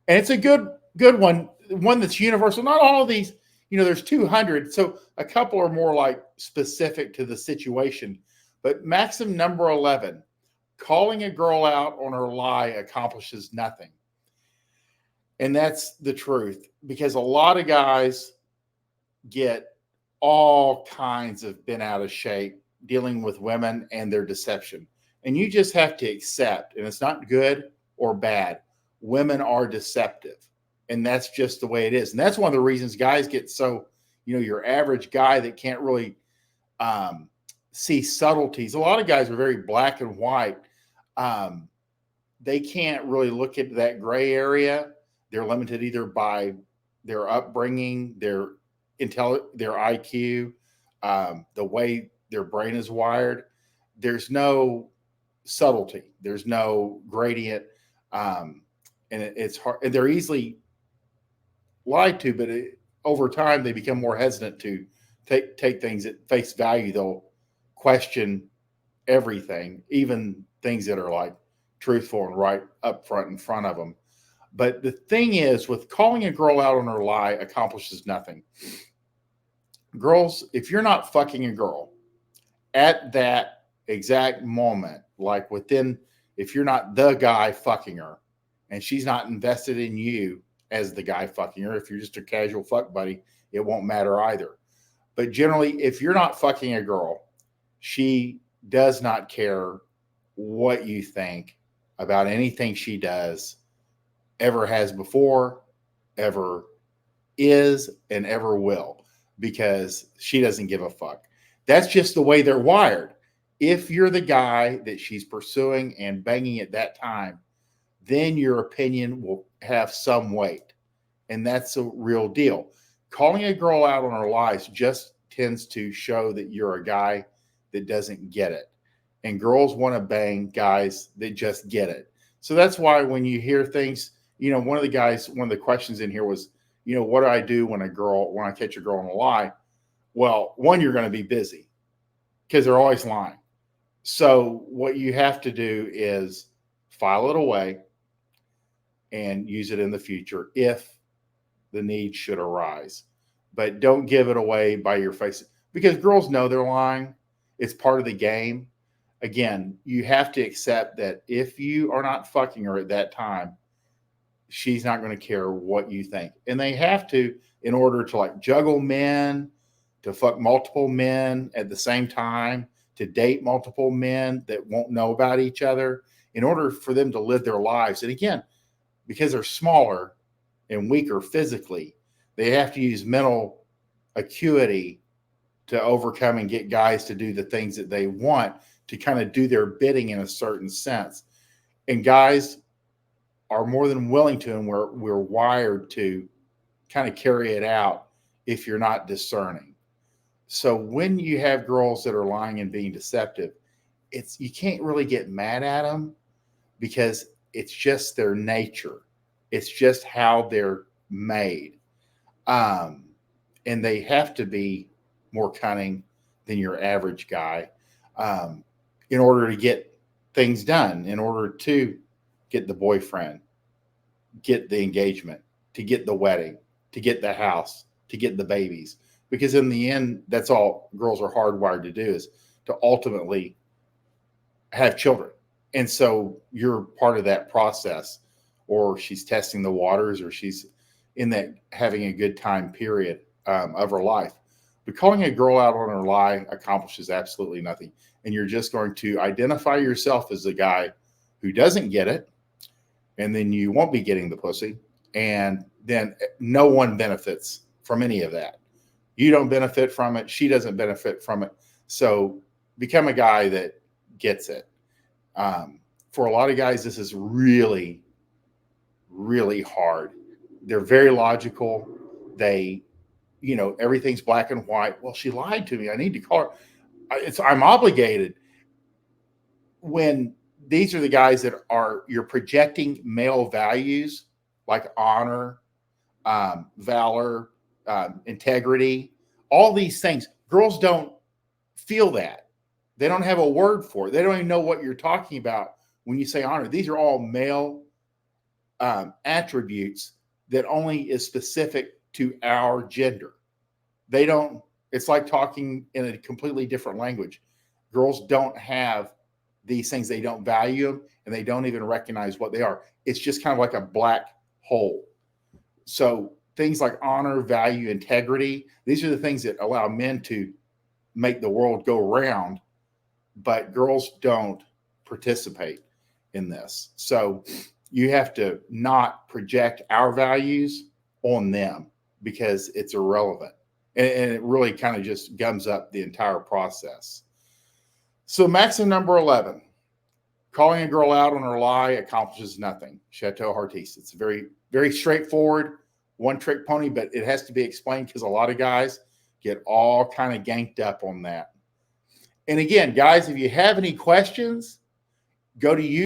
And it's a good one that's universal. Not all of these, there's 200, so a couple are more like specific to the situation. But Maxim number 11, calling a girl out on her lie accomplishes nothing. And that's the truth, because a lot of guys get all kinds of bent out of shape dealing with women and their deception. And you just have to accept, and it's not good or bad. Women are deceptive, and that's just the way it is. And that's one of the reasons guys get so, your average guy that can't really see subtleties. A lot of guys are very black and white. They can't really look at that gray area. They're limited either by their upbringing, their IQ, the way their brain is wired. There's no subtlety. There's no gradient. And it's hard. And they're easily lied to, but over time they become more hesitant to take things at face value. They'll question everything, even things that are like truthful and right up front in front of them. But the thing is, with calling a girl out on her lie accomplishes nothing. Girls, if you're not fucking a girl at that exact moment, like if you're not the guy fucking her and she's not invested in you as the guy fucking her, if you're just a casual fuck buddy, it won't matter either. But generally, if you're not fucking a girl, she does not care what you think about anything she does, ever has before, ever is, and ever will, because she doesn't give a fuck. That's just the way they're wired. If you're the guy that she's pursuing and banging at that time, then your opinion will have some weight. And that's a real deal. Calling a girl out on her lies just tends to show that you're a guy that doesn't get it. And girls want to bang guys that just get it. So that's why when you hear things, one of the questions in here was, what do I do when I catch a girl on a lie? Well, one, you're going to be busy because they're always lying. So what you have to do is file it away and use it in the future if the need should arise. But don't give it away by your face, because girls know they're lying. It's part of the game. Again, you have to accept that if you are not fucking her at that time, she's not going to care what you think. And they have to, in order to like juggle men, to fuck multiple men at the same time, to date multiple men that won't know about each other, in order for them to live their lives. And again, because they're smaller and weaker physically, they have to use mental acuity to overcome and get guys to do the things that they want, to kind of do their bidding in a certain sense. And guys are more than willing to, and we're wired to kind of carry it out if you're not discerning. So when you have girls that are lying and being deceptive, you can't really get mad at them, because it's just their nature. It's just how they're made. And they have to be more cunning than your average guy in order to get things done, in order to get the boyfriend, get the engagement, to get the wedding, to get the house, to get the babies. Because in the end, that's all girls are hardwired to do, is to ultimately have children. And so you're part of that process, or she's testing the waters, or she's in that having a good time period of her life. But calling a girl out on her lie accomplishes absolutely nothing. And you're just going to identify yourself as the guy who doesn't get it, and then you won't be getting the pussy. And then no one benefits from any of that. You don't benefit from it. She doesn't benefit from it. So become a guy that gets it. For a lot of guys, this is really, really hard. They're very logical. They, everything's black and white. Well, she lied to me. I need to call her. I'm obligated. When these are the guys that you're projecting male values like honor, valor, integrity, all these things. Girls don't feel that. They don't have a word for it. They don't even know what you're talking about when you say honor. These are all male attributes that only is specific to our gender. They don't, it's like talking in a completely different language. Girls don't have these things. They don't value them and they don't even recognize what they are. It's just kind of like a black hole. So things like honor, value, integrity, these are the things that allow men to make the world go round, but girls don't participate in this. So you have to not project our values on them because it's irrelevant. And it really kind of just gums up the entire process. So maxim number 11, calling a girl out on her lie accomplishes nothing. Chateau Heartiste. It's very, very straightforward, one trick pony, but it has to be explained because a lot of guys get all kind of ganked up on that. And again, guys, if you have any questions, go to